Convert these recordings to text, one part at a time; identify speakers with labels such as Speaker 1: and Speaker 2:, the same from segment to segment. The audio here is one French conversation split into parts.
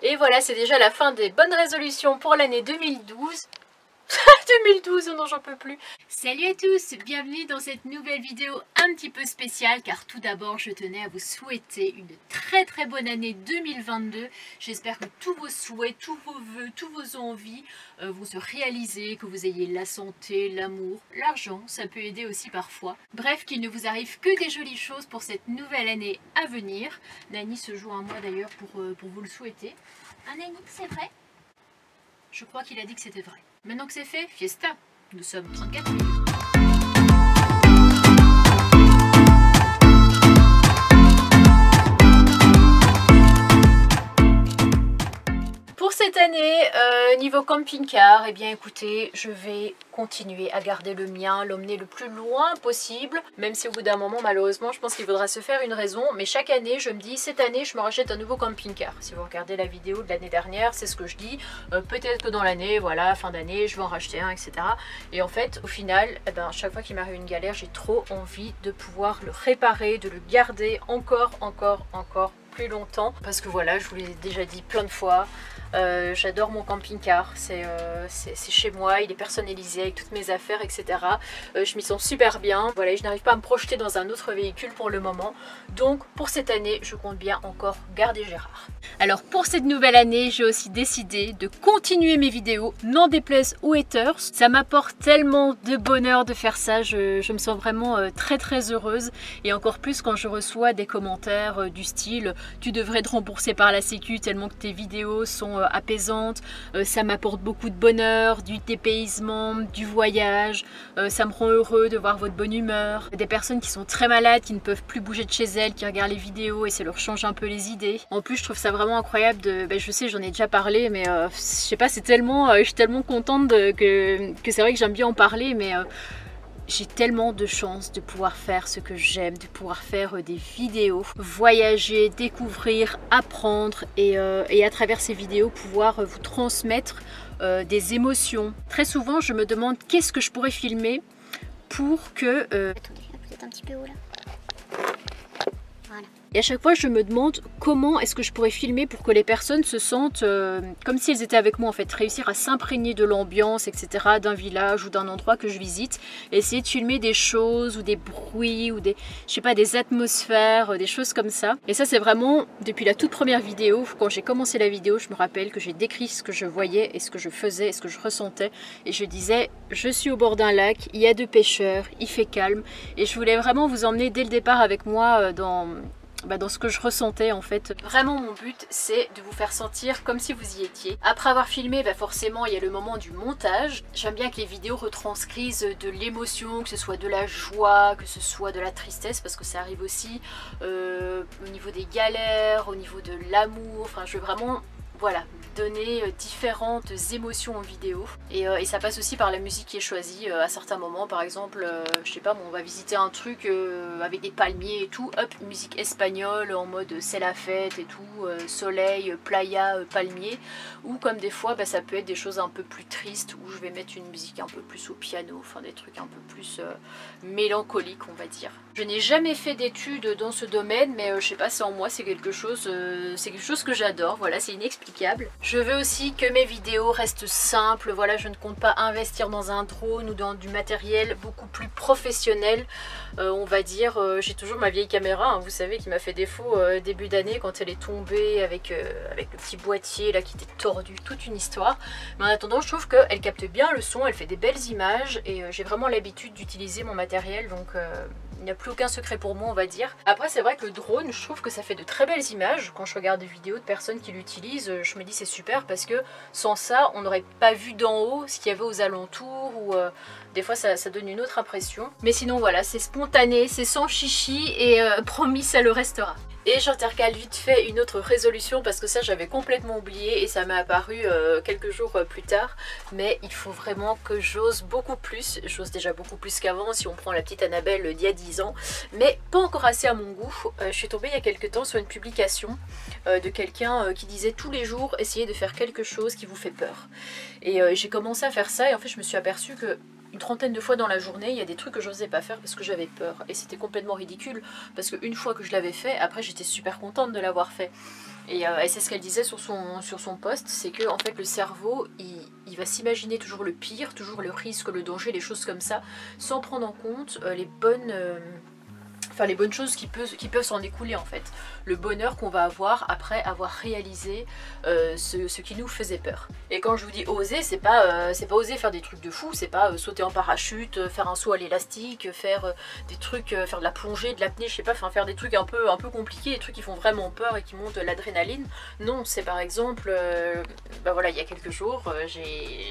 Speaker 1: Et voilà, c'est déjà la fin des bonnes résolutions pour l'année 2012. 2012, oh non, j'en peux plus. Salut à tous, bienvenue dans cette nouvelle vidéo un petit peu spéciale car tout d'abord je tenais à vous souhaiter une très bonne année 2022. J'espère que tous vos souhaits, tous vos vœux, tous vos envies vont se réaliser, que vous ayez la santé, l'amour, l'argent, ça peut aider aussi parfois. Bref, qu'il ne vous arrive que des jolies choses pour cette nouvelle année à venir. Nani se joint à moi d'ailleurs pour vous le souhaiter. Hein Nani, c'est vrai? Je crois qu'il a dit que c'était vrai. Maintenant que c'est fait, fiesta. Nous sommes 34 000. Pour cette année, niveau camping-car, eh bien écoutez, je vais continuer à garder le mien, l'emmener le plus loin possible, même si au bout d'un moment, malheureusement, je pense qu'il faudra se faire une raison. Mais chaque année, je me dis, cette année, je me rachète un nouveau camping-car. Si vous regardez la vidéo de l'année dernière, c'est ce que je dis. Peut-être que dans l'année, voilà, fin d'année, je vais en racheter un, etc. Et en fait, au final, eh ben, chaque fois qu'il m'arrive une galère, j'ai trop envie de pouvoir le réparer, de le garder encore plus longtemps. Parce que voilà, je vous l'ai déjà dit plein de fois. J'adore mon camping-car, c'est chez moi, il est personnalisé avec toutes mes affaires, etc. Je m'y sens super bien, voilà, je n'arrive pas à me projeter dans un autre véhicule pour le moment. Donc pour cette année, je compte bien encore garder Gérard. Alors pour cette nouvelle année, j'ai aussi décidé de continuer mes vidéos, n'en déplaise aux haters. Ça m'apporte tellement de bonheur de faire ça, je me sens vraiment très heureuse. Et encore plus quand je reçois des commentaires du style « Tu devrais te rembourser par la sécu tellement que tes vidéos sont apaisante, ça m'apporte beaucoup de bonheur, du dépaysement, du voyage, ça me rend heureux de voir votre bonne humeur. Des personnes qui sont très malades, qui ne peuvent plus bouger de chez elles, qui regardent les vidéos et ça leur change un peu les idées. En plus, je trouve ça vraiment incroyable de... je sais, j'en ai déjà parlé, mais je sais pas, c'est tellement... je suis tellement contente que c'est vrai que j'aime bien en parler, mais... j'ai tellement de chance de pouvoir faire ce que j'aime, de pouvoir faire des vidéos, voyager, découvrir, apprendre et à travers ces vidéos pouvoir vous transmettre des émotions. Très souvent je me demande qu'est-ce que je pourrais filmer pour que... Attendez, vous êtes un petit peu haut là. Voilà. Et à chaque fois, je me demande comment est-ce que je pourrais filmer pour que les personnes se sentent comme si elles étaient avec moi en fait, réussir à s'imprégner de l'ambiance, etc., d'un village ou d'un endroit que je visite, et essayer de filmer des choses ou des bruits ou des, je sais pas, des atmosphères, des choses comme ça. Et ça, c'est vraiment depuis la toute première vidéo, quand j'ai commencé la vidéo, je me rappelle que j'ai décrit ce que je voyais et ce que je faisais et ce que je ressentais, et je disais, je suis au bord d'un lac, il y a deux pêcheurs, il fait calme, et je voulais vraiment vous emmener dès le départ avec moi dans ce que je ressentais en fait. Vraiment mon but c'est de vous faire sentir comme si vous y étiez. Après avoir filmé, forcément il y a le moment du montage. J'aime bien que les vidéos retranscrivent de l'émotion, que ce soit de la joie, que ce soit de la tristesse, parce que ça arrive aussi au niveau des galères, au niveau de l'amour. Enfin je veux vraiment... voilà, donner différentes émotions en vidéo et ça passe aussi par la musique qui est choisie à certains moments. Par exemple, je sais pas, on va visiter un truc avec des palmiers et tout, hop, musique espagnole en mode c'est la fête et tout, soleil, playa, palmier, ou comme des fois ça peut être des choses un peu plus tristes où je vais mettre une musique un peu plus au piano, enfin des trucs un peu plus mélancoliques on va dire. Je n'ai jamais fait d'études dans ce domaine, mais je sais pas, c'est en moi, c'est quelque chose que j'adore, voilà, c'est inexplicable. Je veux aussi que mes vidéos restent simples, voilà, je ne compte pas investir dans un drone ou dans du matériel beaucoup plus professionnel, on va dire. J'ai toujours ma vieille caméra, hein, vous savez, qui m'a fait défaut début d'année quand elle est tombée avec le petit boîtier là qui était tordu, toute une histoire. Mais en attendant, je trouve qu'elle capte bien le son, elle fait des belles images et j'ai vraiment l'habitude d'utiliser mon matériel, donc il n'y a plus aucun secret pour moi on va dire. Après c'est vrai que le drone, je trouve que ça fait de très belles images. Quand je regarde des vidéos de personnes qui l'utilisent, je me dis c'est super parce que sans ça on n'aurait pas vu d'en haut ce qu'il y avait aux alentours ou des fois ça donne une autre impression. Mais sinon voilà, c'est spontané, c'est sans chichi et promis ça le restera. Et j'intercale vite fait une autre résolution parce que ça j'avais complètement oublié et ça m'est apparu quelques jours plus tard. Mais il faut vraiment que j'ose beaucoup plus. J'ose déjà beaucoup plus qu'avant si on prend la petite Annabelle d'il y a 10 ans. Mais pas encore assez à mon goût. Je suis tombée il y a quelques temps sur une publication de quelqu'un qui disait tous les jours essayez de faire quelque chose qui vous fait peur. Et j'ai commencé à faire ça et en fait je me suis aperçue que une trentaine de fois dans la journée, il y a des trucs que je n'osais pas faire parce que j'avais peur. Et c'était complètement ridicule parce qu'une fois que je l'avais fait, après j'étais super contente de l'avoir fait. Et c'est ce qu'elle disait sur son post, c'est que en fait le cerveau, il va s'imaginer toujours le pire, toujours le risque, le danger, les choses comme ça, sans prendre en compte les bonnes choses qui peuvent s'en découler en fait. Le bonheur qu'on va avoir après avoir réalisé ce qui nous faisait peur. Et quand je vous dis oser, c'est pas oser faire des trucs de fou, c'est pas sauter en parachute, faire un saut à l'élastique, faire des trucs, faire de la plongée, de l'apnée, je sais pas, enfin faire des trucs un peu compliqués, des trucs qui font vraiment peur et qui montent de l'adrénaline. Non, c'est par exemple, bah voilà, il y a quelques jours,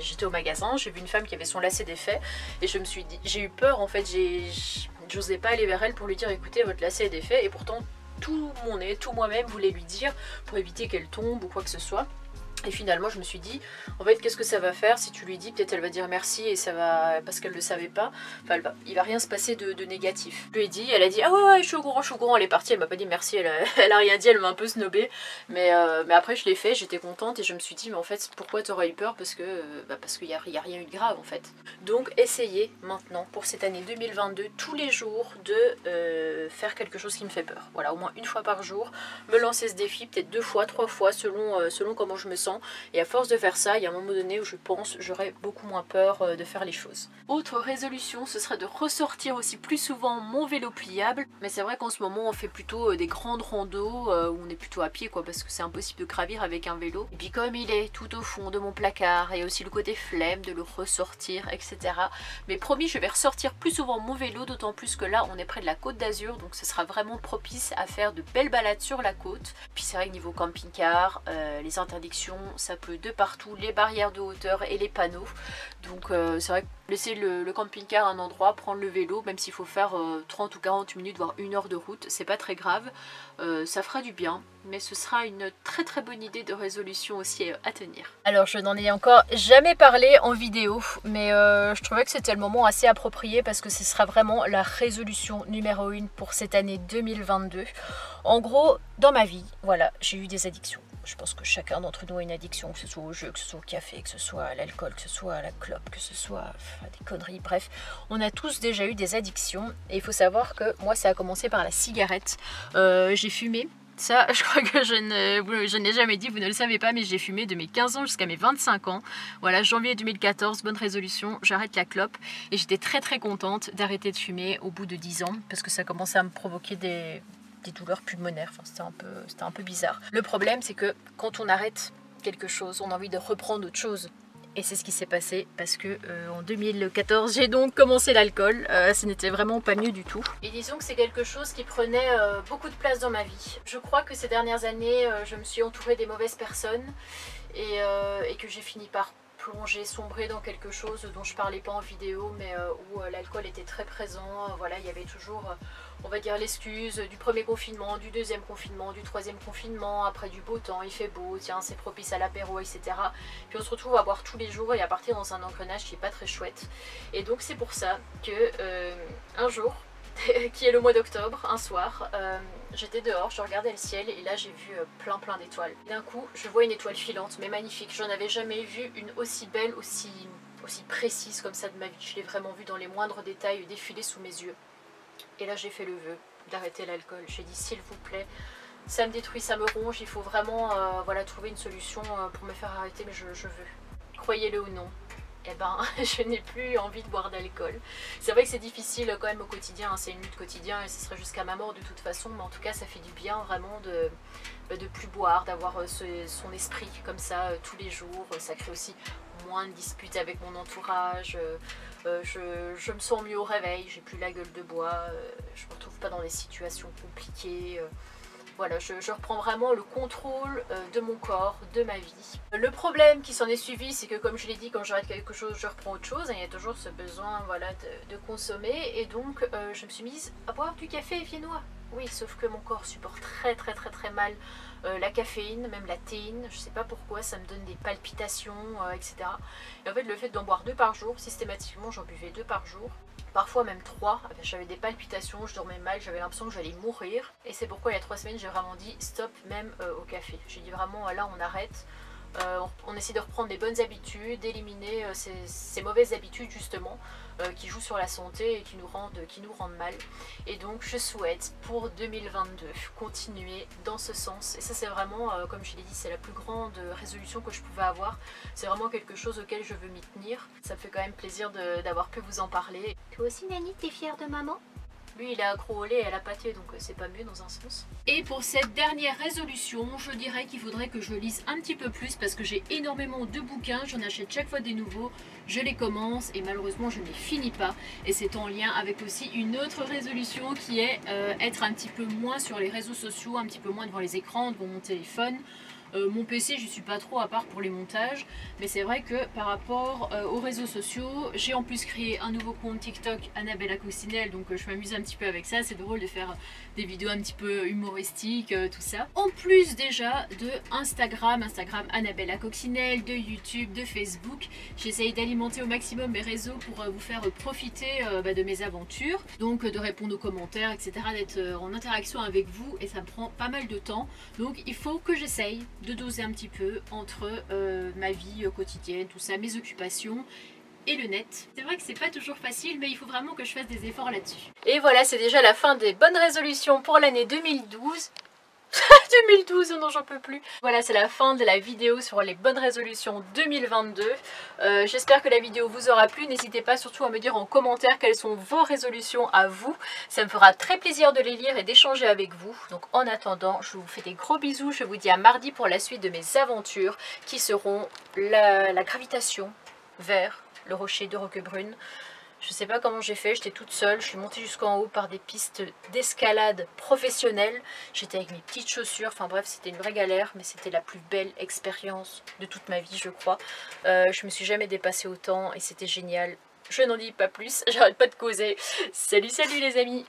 Speaker 1: j'étais au magasin, j'ai vu une femme qui avait son lacet défait et je me suis dit, j'ai eu peur en fait, j'osais pas aller vers elle pour lui dire écoutez votre lacet est défait, et pourtant tout mon nez, tout moi-même voulait lui dire pour éviter qu'elle tombe ou quoi que ce soit. Et finalement je me suis dit, en fait qu'est-ce que ça va faire si tu lui dis, peut-être elle va dire merci et ça va, parce qu'elle ne le savait pas, enfin il va rien se passer de négatif. Je lui ai dit, elle a dit ah ouais je suis au courant, elle est partie, elle m'a pas dit merci, elle a rien dit, elle m'a un peu snobé, mais après je l'ai fait, j'étais contente et je me suis dit mais en fait pourquoi t'aurais eu peur, parce qu'il y a rien eu de grave en fait. Donc essayez maintenant pour cette année 2022 tous les jours de faire quelque chose qui me fait peur, voilà, au moins une fois par jour, me lancer ce défi, peut-être 2 fois, 3 fois selon comment je me sens. Et à force de faire ça, il y a un moment donné où je pense j'aurais beaucoup moins peur de faire les choses. Autre résolution, ce serait de ressortir aussi plus souvent mon vélo pliable. Mais c'est vrai qu'en ce moment on fait plutôt des grandes randos où on est plutôt à pied quoi, parce que c'est impossible de gravir avec un vélo. Et puis comme il est tout au fond de mon placard, et aussi le côté flemme de le ressortir, etc. Mais promis, je vais ressortir plus souvent mon vélo, d'autant plus que là on est près de la Côte d'Azur, donc ce sera vraiment propice à faire de belles balades sur la côte. Puis c'est vrai que niveau camping-car, les interdictions, ça peut de partout, les barrières de hauteur et les panneaux. Donc c'est vrai que laisser le camping-car à un endroit, prendre le vélo, même s'il faut faire 30 ou 40 minutes, voire 1 heure de route, c'est pas très grave. Ça fera du bien, mais ce sera une très très bonne idée de résolution aussi à tenir. Alors je n'en ai encore jamais parlé en vidéo, mais je trouvais que c'était le moment assez approprié parce que ce sera vraiment la résolution numéro 1 pour cette année 2022. En gros, dans ma vie, voilà, j'ai eu des addictions. Je pense que chacun d'entre nous a une addiction, que ce soit au jeu, que ce soit au café, que ce soit à l'alcool, que ce soit à la clope, que ce soit des conneries, bref. On a tous déjà eu des addictions et il faut savoir que moi ça a commencé par la cigarette. J'ai fumé. Ça, je crois que je n'ai jamais dit, vous ne le savez pas, mais j'ai fumé de mes 15 ans jusqu'à mes 25 ans. Voilà, janvier 2014, bonne résolution, j'arrête la clope. Et j'étais très très contente d'arrêter de fumer au bout de 10 ans, parce que ça commençait à me provoquer des douleurs pulmonaires, enfin, c'était un peu bizarre. Le problème, c'est que quand on arrête quelque chose, on a envie de reprendre autre chose. Et c'est ce qui s'est passé parce que en 2014, j'ai donc commencé l'alcool. Ce n'était vraiment pas mieux du tout. Et disons que c'est quelque chose qui prenait beaucoup de place dans ma vie. Je crois que ces dernières années, je me suis entourée des mauvaises personnes et que j'ai fini par plonger, sombrer dans quelque chose dont je parlais pas en vidéo, mais où l'alcool était très présent. Voilà, il y avait toujours, on va dire, l'excuse du premier confinement, du deuxième confinement, du troisième confinement, après du beau temps, il fait beau, tiens, c'est propice à l'apéro, etc. Puis on se retrouve à boire tous les jours et à partir dans un engrenage qui est pas très chouette. Et donc c'est pour ça que un jour, qui est le mois d'octobre, un soir, j'étais dehors, je regardais le ciel et là j'ai vu plein d'étoiles. D'un coup, je vois une étoile filante, mais magnifique. J'en avais jamais vu une aussi belle, aussi précise comme ça de ma vie. Je l'ai vraiment vue dans les moindres détails défiler sous mes yeux. Et là j'ai fait le vœu d'arrêter l'alcool. J'ai dit s'il vous plaît, ça me détruit, ça me ronge, il faut vraiment voilà, trouver une solution pour me faire arrêter, mais je veux. Croyez-le ou non, eh ben, je n'ai plus envie de boire d'alcool. C'est vrai que c'est difficile quand même au quotidien, hein, c'est une lutte quotidienne et ce serait jusqu'à ma mort de toute façon, mais en tout cas ça fait du bien vraiment de plus boire, d'avoir son esprit comme ça tous les jours. Ça crée aussi moins de disputes avec mon entourage, je me sens mieux au réveil, j'ai plus la gueule de bois, je me retrouve pas dans des situations compliquées. Voilà, je reprends vraiment le contrôle de mon corps, de ma vie. Le problème qui s'en est suivi, c'est que comme je l'ai dit, quand j'arrête quelque chose, je reprends autre chose. Il y a toujours ce besoin voilà, de consommer. Et donc, je me suis mise à boire du café viennois. Oui, sauf que mon corps supporte très mal la caféine, même la théine. Je sais pas pourquoi, ça me donne des palpitations, etc. Et en fait, le fait d'en boire 2 par jour, systématiquement, j'en buvais 2 par jour. Parfois même 3, j'avais des palpitations, je dormais mal, j'avais l'impression que j'allais mourir. Et c'est pourquoi il y a 3 semaines, j'ai vraiment dit stop même au café. J'ai dit vraiment là on arrête, On essaie de reprendre les bonnes habitudes, d'éliminer ces mauvaises habitudes justement qui jouent sur la santé et qui nous rendent mal. Et donc je souhaite pour 2022 continuer dans ce sens. Et ça c'est vraiment, comme je l'ai dit, c'est la plus grande résolution que je pouvais avoir. C'est vraiment quelque chose auquel je veux m'y tenir. Ça me fait quand même plaisir d'avoir pu vous en parler.
Speaker 2: Toi aussi Nani, t'es fière de maman?
Speaker 1: Lui il est accro au lait et à la pâtée, donc c'est pas mieux dans un sens. Et pour cette dernière résolution, je dirais qu'il faudrait que je lise un petit peu plus parce que j'ai énormément de bouquins, j'en achète chaque fois des nouveaux, je les commence et malheureusement je ne les finis pas. Et c'est en lien avec aussi une autre résolution qui est être un petit peu moins sur les réseaux sociaux, un petit peu moins devant les écrans, devant mon téléphone. Mon PC, je suis pas trop à part pour les montages, mais c'est vrai que par rapport aux réseaux sociaux, j'ai en plus créé un nouveau compte TikTok, Annabella Coccinelle, donc je m'amuse un petit peu avec ça. C'est drôle de faire des vidéos un petit peu humoristiques, tout ça. En plus déjà de Instagram Annabella Coccinelle, de YouTube, de Facebook, j'essaye d'alimenter au maximum mes réseaux pour vous faire profiter de mes aventures, donc de répondre aux commentaires, etc., d'être en interaction avec vous, et ça me prend pas mal de temps, donc il faut que j'essaye de doser un petit peu entre ma vie quotidienne, tout ça, mes occupations et le net. C'est vrai que c'est pas toujours facile, mais il faut vraiment que je fasse des efforts là-dessus. Et voilà, c'est déjà la fin des bonnes résolutions pour l'année 2012. 2012, non j'en peux plus. Voilà, c'est la fin de la vidéo sur les bonnes résolutions 2022. J'espère que la vidéo vous aura plu. N'hésitez pas surtout à me dire en commentaire quelles sont vos résolutions à vous. Ça me fera très plaisir de les lire et d'échanger avec vous. Donc en attendant, je vous fais des gros bisous. Je vous dis à mardi pour la suite de mes aventures qui seront la gravitation vers le rocher de Roquebrune. Je sais pas comment j'ai fait, j'étais toute seule, je suis montée jusqu'en haut par des pistes d'escalade professionnelles. J'étais avec mes petites chaussures, enfin bref, c'était une vraie galère, mais c'était la plus belle expérience de toute ma vie, je crois. Je me suis jamais dépassée autant et c'était génial. Je n'en dis pas plus, j'arrête pas de causer. Salut, salut les amis!